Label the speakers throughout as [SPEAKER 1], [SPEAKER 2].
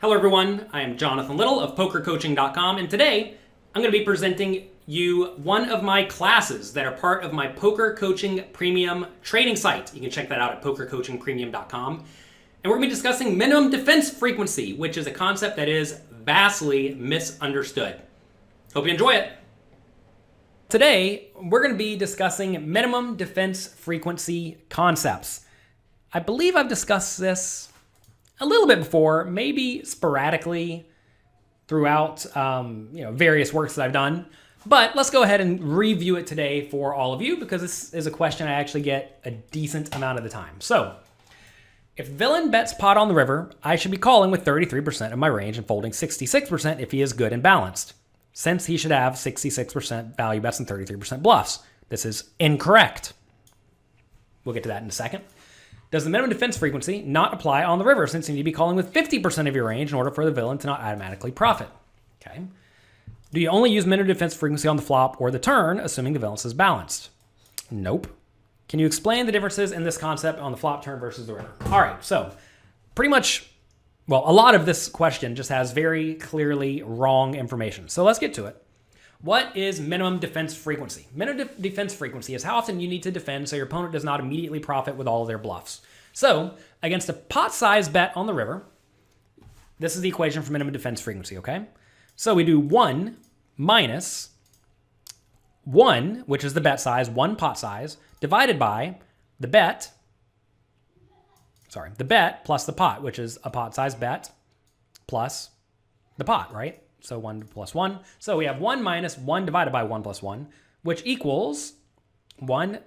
[SPEAKER 1] Hello everyone, I am Jonathan Little of PokerCoaching.com, and today I'm going to be presenting you one of my classes that are part of my Poker Coaching Premium training site. You can check that out at PokerCoachingPremium.com. And we're going to be discussing minimum defense frequency, which is a concept that is vastly misunderstood. Hope you enjoy it. Today, we're going to be discussing minimum defense frequency concepts. I believe I've discussed this a little bit before, maybe sporadically throughout various works that I've done. But let's go ahead and review it today for all of you because this is a question I actually get a decent amount of the time. So, if villain bets pot on the river, I should be calling with 33% of my range and folding 66% if he is good and balanced, since he should have 66% value bets and 33% bluffs. This is incorrect. We'll get to that in a second. Does the minimum defense frequency not apply on the river, since you need to be calling with 50% of your range in order for the villain to not automatically profit? Okay. Do you only use minimum defense frequency on the flop or the turn, assuming the balance is balanced? Nope. Can you explain the differences in this concept on the flop, turn versus the river? All right, so pretty much, well, a lot of this question just has very clearly wrong information. So let's get to it. What is minimum defense frequency? Minimum defense frequency is how often you need to defend so your opponent does not immediately profit with all of their bluffs. So, against a pot size bet on the river, this is the equation for minimum defense frequency, okay? So we do 1 minus 1, which is the bet size, 1 pot size, divided by the bet plus the pot, which is a pot size bet plus the pot, right? So 1 plus 1. So we have 1 minus 1 divided by 1 plus 1, which equals 1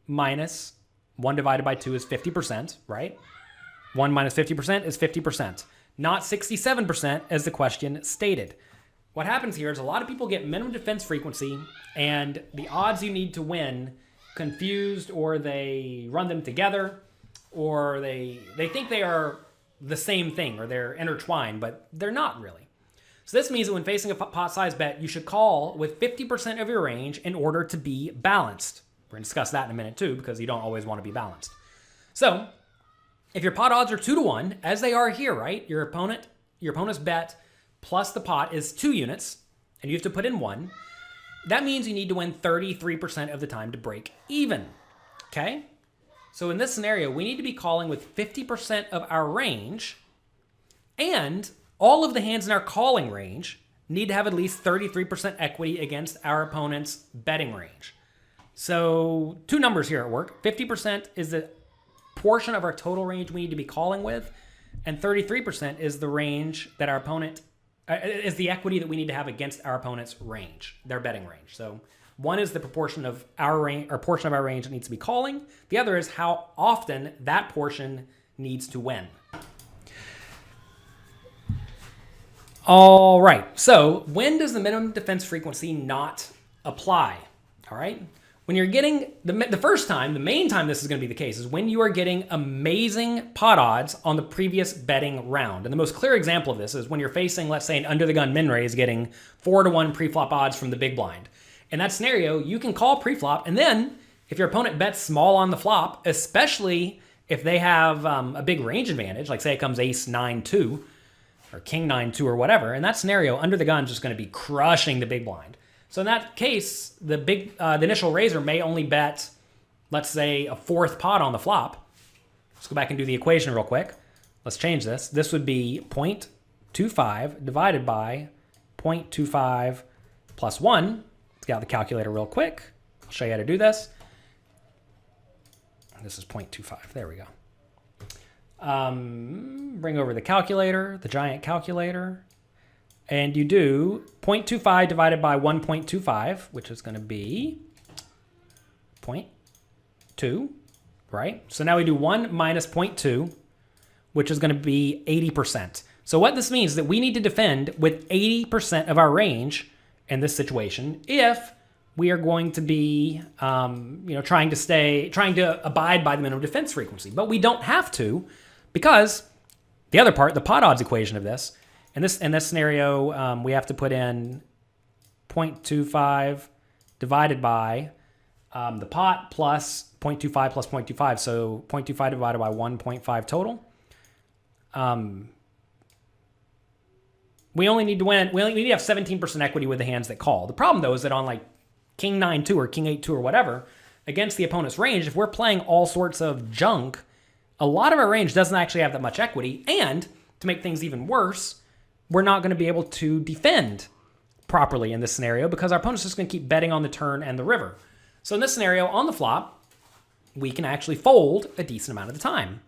[SPEAKER 1] minus 1 divided by 2 is 50%, right? 1 minus 50% is 50%, not 67% as the question stated. What happens here is a lot of people get minimum defense frequency and the odds you need to win confused, or they run them together, or they think they are the same thing or they're intertwined, but they're not really. So this means that when facing a pot size bet, you should call with 50% of your range in order to be balanced. We're going to discuss that in a minute too, because you don't always want to be balanced. So if your pot odds are 2-1, as they are here, right? Your opponent's bet plus the pot is 2 units, and you have to put in 1. That means you need to win 33% of the time to break even, okay? So in this scenario, we need to be calling with 50% of our range, and all of the hands in our calling range need to have at least 33% equity against our opponent's betting range. So 2 numbers here at work. 50% is the portion of our total range we need to be calling with, and 33% is the range that our opponent is the equity that we need to have against our opponent's range, their betting range. So 1 is the proportion of our range, or portion of our range that needs to be calling. The other is how often that portion needs to win. All right, so when does the minimum defense frequency not apply? All right, when you're getting, the first time, the main time this is going to be the case is when you are getting amazing pot odds on the previous betting round. And the most clear example of this is when you're facing, let's say, an under the gun min raise getting 4-1 preflop odds from the big blind. In that scenario, you can call preflop, and then if your opponent bets small on the flop, especially if they have a big range advantage, like say it comes ace 9-2, or king 9-2 or whatever, in that scenario, under the gun is just going to be crushing the big blind. So in that case, the initial raiser may only bet, let's say, a 4th pot on the flop. Let's go back and do the equation real quick. Let's change this. This would be 0.25 divided by 0.25 plus 1. Let's get out the calculator real quick. I'll show you how to do this. This is 0.25. There we go. Bring over the calculator, the giant calculator, and you do 0.25 divided by 1.25, which is going to be 0.2, right? So now we do 1 minus 0.2, which is going to be 80%. So what this means is that we need to defend with 80% of our range in this situation if we are going to be trying to abide by the minimum defense frequency. But we don't have to, because the other part, the pot odds equation of this, in this scenario, we have to put in 0.25 divided by the pot plus 0.25 plus 0.25. So 0.25 divided by 1.5 total. we only need to win. We need to have 17% equity with the hands that call. The problem, though, is that on like King 9-2 or King 8-2 or whatever, against the opponent's range, if we're playing all sorts of junk, a lot of our range doesn't actually have that much equity. And to make things even worse, we're not going to be able to defend properly in this scenario because our opponent's just going to keep betting on the turn and the river. So in this scenario, on the flop, we can actually fold a decent amount of the time,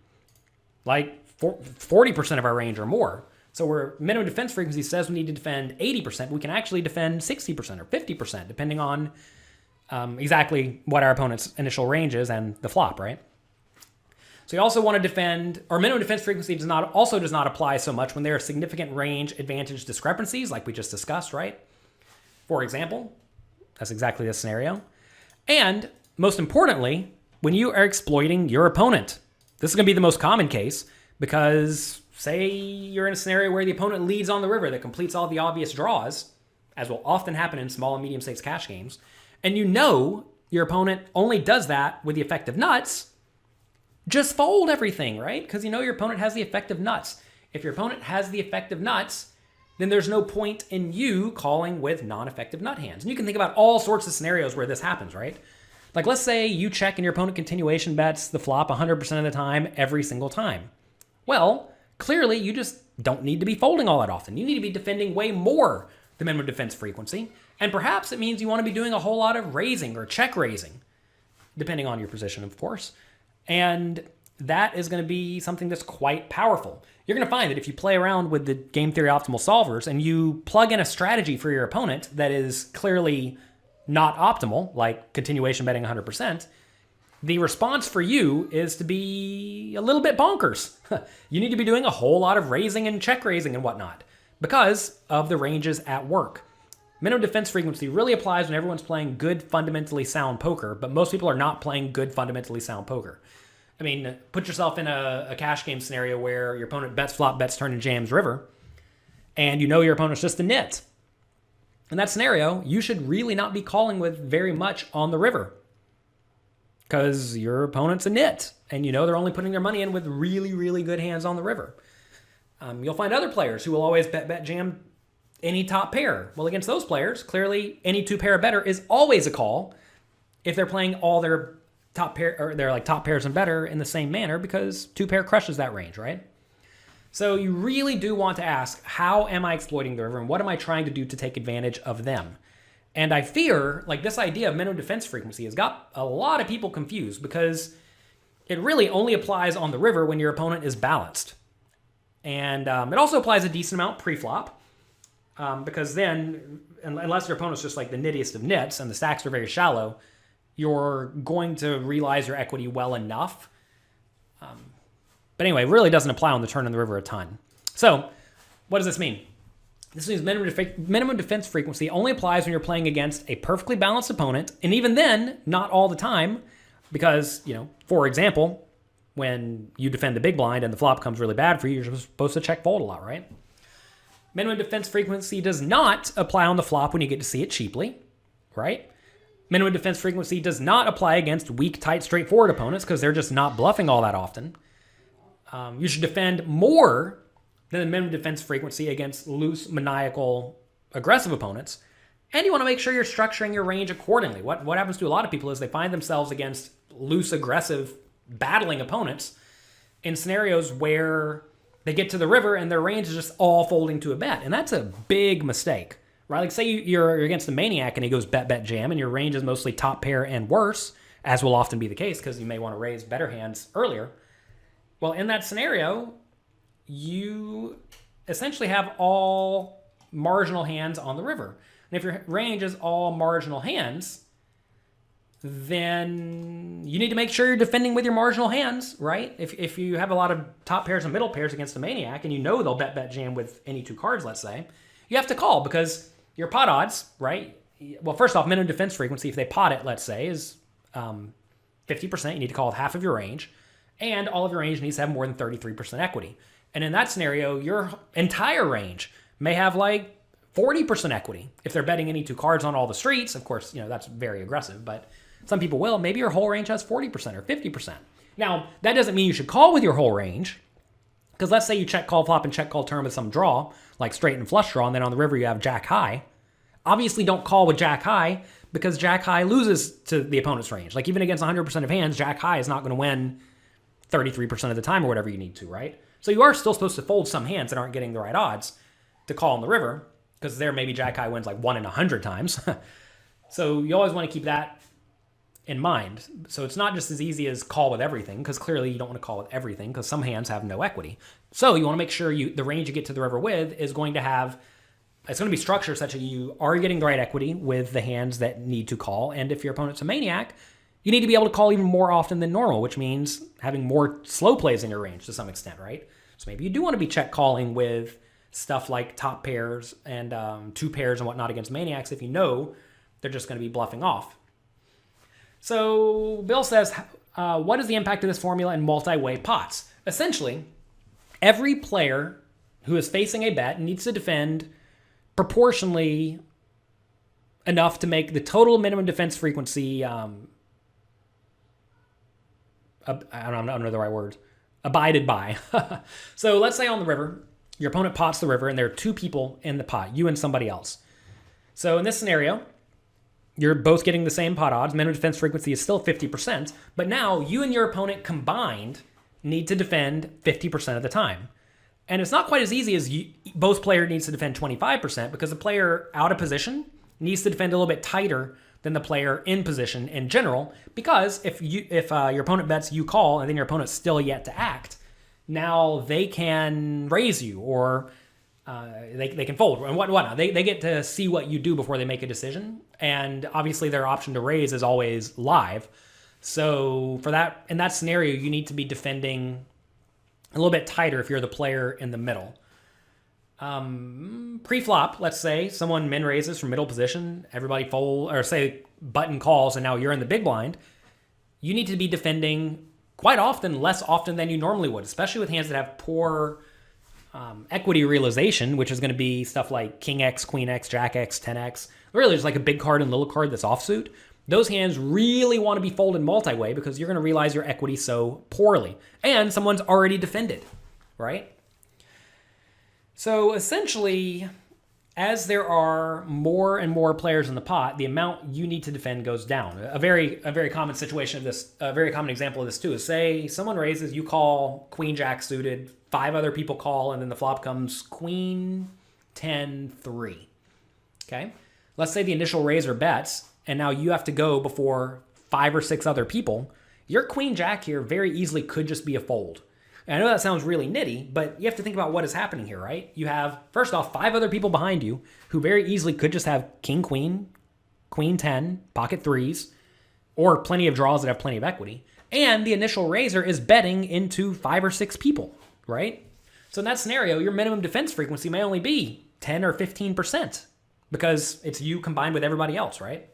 [SPEAKER 1] like 40% of our range or more. So where minimum defense frequency says we need to defend 80%, we can actually defend 60% or 50%, depending on exactly what our opponent's initial range is and the flop, right? So you also want to defend, or minimum defense frequency does not apply so much when there are significant range advantage discrepancies, like we just discussed, right? For example, that's exactly this scenario. And most importantly, when you are exploiting your opponent. This is going to be the most common case because say you're in a scenario where the opponent leads on the river that completes all the obvious draws, as will often happen in small and medium stakes cash games, and you know your opponent only does that with the effective nuts, just fold everything, right? Because you know your opponent has the effective nuts. If your opponent has the effective nuts, then there's no point in you calling with non-effective nut hands. And you can think about all sorts of scenarios where this happens, right? Like let's say you check and your opponent continuation bets the flop 100% of the time, every single time. Well, clearly you just don't need to be folding all that often. You need to be defending way more the minimum defense frequency. And perhaps it means you want to be doing a whole lot of raising or check raising, depending on your position, of course. And that is going to be something that's quite powerful. You're going to find that if you play around with the game theory optimal solvers and you plug in a strategy for your opponent that is clearly not optimal, like continuation betting 100%, the response for you is to be a little bit bonkers. You need to be doing a whole lot of raising and check raising and whatnot because of the ranges at work. Minimum defense frequency really applies when everyone's playing good, fundamentally sound poker, but most people are not playing good, fundamentally sound poker. I mean, put yourself in a cash game scenario where your opponent bets flop, bets turn, and jams river, and you know your opponent's just a nit. In that scenario, you should really not be calling with very much on the river because your opponent's a nit, and you know they're only putting their money in with really, really good hands on the river. You'll find other players who will always bet jam any top pair. Well, against those players, clearly any two pair or better is always a call if they're playing all their top pair or they're like top pairs and better in the same manner because two pair crushes that range, right? So you really do want to ask, how am I exploiting the river and what am I trying to do to take advantage of them? And I fear like this idea of minimum defense frequency has got a lot of people confused because it really only applies on the river when your opponent is balanced. And it also applies a decent amount pre-flop because then, unless your opponent's just like the nittiest of nits and the stacks are very shallow, you're going to realize your equity well enough. But anyway, it really doesn't apply on the turn and the river a ton. So what does this mean? This means minimum defense frequency only applies when you're playing against a perfectly balanced opponent. And even then, not all the time, because, you know, for example, when you defend the big blind and the flop comes really bad for you, you're supposed to check fold a lot, right? Minimum defense frequency does not apply on the flop when you get to see it cheaply, right? Minimum defense frequency does not apply against weak, tight, straightforward opponents because they're just not bluffing all that often. You should defend more than the minimum defense frequency against loose, maniacal, aggressive opponents. And you want to make sure you're structuring your range accordingly. What happens to a lot of people is they find themselves against loose, aggressive, battling opponents in scenarios where they get to the river and their range is just all folding to a bet. And that's a big mistake, right? Like say you're against a maniac and he goes bet, bet, jam, and your range is mostly top pair and worse, as will often be the case because you may want to raise better hands earlier. Well, in that scenario, you essentially have all marginal hands on the river. And if your range is all marginal hands, then you need to make sure you're defending with your marginal hands, right? If you have a lot of top pairs and middle pairs against a maniac and you know they'll bet, bet, jam with any two cards, let's say, you have to call because your pot odds, right? Well, first off, minimum defense frequency, if they pot it, let's say, is 50%. You need to call with half of your range. And all of your range needs to have more than 33% equity. And in that scenario, your entire range may have like 40% equity. If they're betting any two cards on all the streets, of course, you know, that's very aggressive, but some people will. Maybe your whole range has 40% or 50%. Now, that doesn't mean you should call with your whole range. Because let's say you check call flop and check call turn with some draw, like straight and flush draw, and then on the river you have jack high. Obviously don't call with jack high because jack high loses to the opponent's range. Like even against 100% of hands, jack high is not going to win 33% of the time or whatever you need to, right? So you are still supposed to fold some hands that aren't getting the right odds to call on the river, because there maybe jack high wins like 1 in 100 times. So you always want to keep that in mind. So it's not just as easy as call with everything, because clearly you don't want to call with everything because some hands have no equity. So you want to make sure the range you get to the river with is going to be structured such that you are getting the right equity with the hands that need to call. And if your opponent's a maniac, you need to be able to call even more often than normal, which means having more slow plays in your range to some extent, right? So maybe you do want to be check calling with stuff like top pairs and 2 pairs and whatnot against maniacs if you know they're just going to be bluffing off. So Bill says, what is the impact of this formula in multi-way pots? Essentially, every player who is facing a bet needs to defend proportionally enough to make the total minimum defense frequency, I don't know the right word, abided by. So let's say on the river, your opponent pots the river and there are 2 people in the pot, you and somebody else. So in this scenario, you're both getting the same pot odds. Minimum defense frequency is still 50%, but now you and your opponent combined need to defend 50% of the time. And it's not quite as easy as both player needs to defend 25%, because the player out of position needs to defend a little bit tighter than the player in position in general, because if your opponent bets, you call, and then your opponent's still yet to act, now they can raise you or they can fold and whatnot. They get to see what you do before they make a decision. And obviously their option to raise is always live. So in that scenario, you need to be defending a little bit tighter if you're the player in the middle. Pre-flop, let's say someone min raises from middle position, everybody fold, or say button calls, and now you're in the big blind. You need to be defending quite often, less often than you normally would, especially with hands that have poor equity realization, which is going to be stuff like King X, Queen X, Jack X, 10X. Really, there's like a big card and little card that's offsuit. Those hands really want to be folded multi-way because you're going to realize your equity so poorly. And someone's already defended, right? So essentially, as there are more and more players in the pot, the amount you need to defend goes down. A very common situation of this, a very common example of this too, is say someone raises, you call Queen Jack suited, 5 other people call, and then the flop comes Queen 10 3. Okay, let's say the initial raiser bets, and now you have to go before 5 or 6 other people. Your Queen Jack here very easily could just be a fold. And I know that sounds really nitty, but you have to think about what is happening here, right? You have, first off, 5 other people behind you who very easily could just have King Queen, Queen 10, pocket 3s, or plenty of draws that have plenty of equity. And the initial raiser is betting into 5 or 6 people, right? So in that scenario, your minimum defense frequency may only be 10 or 15% because it's you combined with everybody else, right?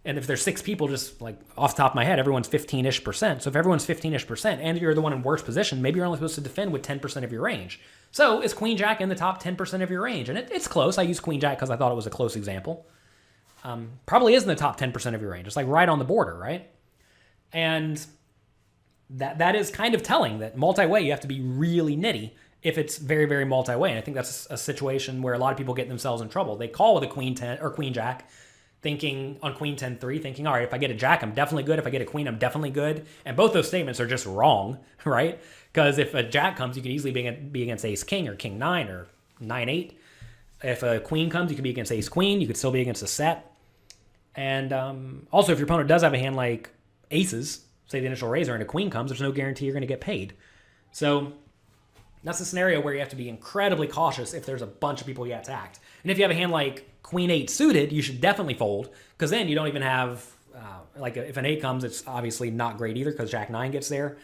[SPEAKER 1] And if there's 6 people, just like off the top of my head, everyone's 15-ish%. So if everyone's 15-ish% and you're the one in worst position, maybe you're only supposed to defend with 10% of your range. So is Queen Jack in the top 10% of your range? And it's close. I used Queen Jack because I thought it was a close example. Probably is in the top 10% of your range. It's like right on the border, right? And that is kind of telling that multi-way, you have to be really nitty if it's very, very multi-way. And I think that's a situation where a lot of people get themselves in trouble. They call with a Queen 10 or Queen Jack, thinking on Queen 10 3, thinking, all right, if I get a Jack, I'm definitely good. If I get a Queen, I'm definitely good. And both those statements are just wrong, right? Because if a Jack comes, you could easily be against Ace King or King 9 or 9 8. If a Queen comes, you could be against Ace Queen. You could still be against a set. And also, if your opponent does have a hand like aces, say the initial raiser, and a Queen comes, there's no guarantee you're going to get paid. So that's a scenario where you have to be incredibly cautious if there's a bunch of people you have to act. And if you have a hand like Queen 8 suited, you should definitely fold, because then you don't even have, like if an 8 comes, it's obviously not great either because Jack 9 gets there.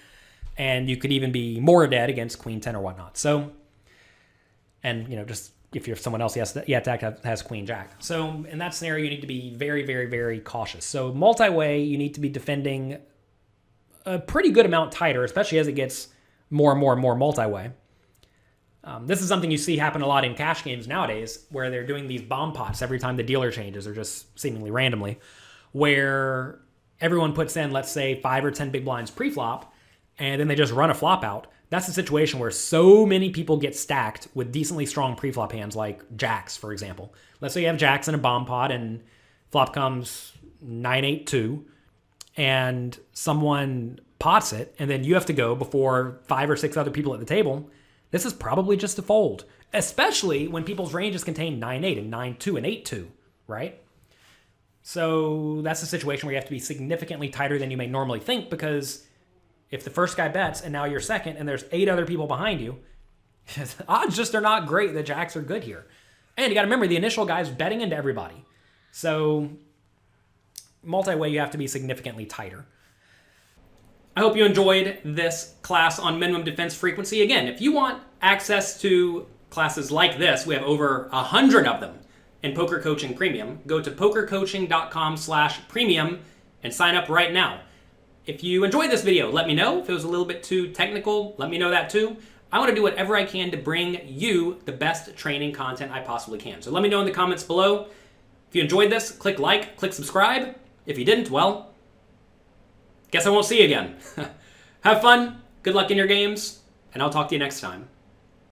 [SPEAKER 1] And you could even be more dead against Queen 10 or whatnot. So, and just if you're someone else, you have to act has Queen Jack. So in that scenario, you need to be very, very, very cautious. So multi-way, you need to be defending a pretty good amount tighter, especially as it gets more and more and more multi-way. This is something you see happen a lot in cash games nowadays, where they're doing these bomb pots every time the dealer changes, or just seemingly randomly, where everyone puts in, let's say, 5 or 10 big blinds pre-flop, and then they just run a flop out. That's a situation where so many people get stacked with decently strong preflop hands, like jacks, for example. Let's say you have jacks in a bomb pot and flop comes 9-8-2, and someone pots it, and then you have to go before 5 or 6 other people at the table. This is probably just a fold, especially when people's ranges contain 9-8 and 9-2 and 8-2, right? So that's a situation where you have to be significantly tighter than you may normally think, because if the first guy bets and now you're second and there's 8 other people behind you, odds just are not great that jacks are good here. And you got to remember, the initial guy's betting into everybody. So multi-way, you have to be significantly tighter. I hope you enjoyed this class on minimum defense frequency. Again, if you want access to classes like this, we have over 100 of them in Poker Coaching Premium. Go to pokercoaching.com/premium and sign up right now. If you enjoyed this video, let me know. If it was a little bit too technical, let me know that too. I want to do whatever I can to bring you the best training content I possibly can. So let me know in the comments below. If you enjoyed this, click like, click subscribe. If you didn't, well, guess I won't see you again. Have fun, good luck in your games, and I'll talk to you next time.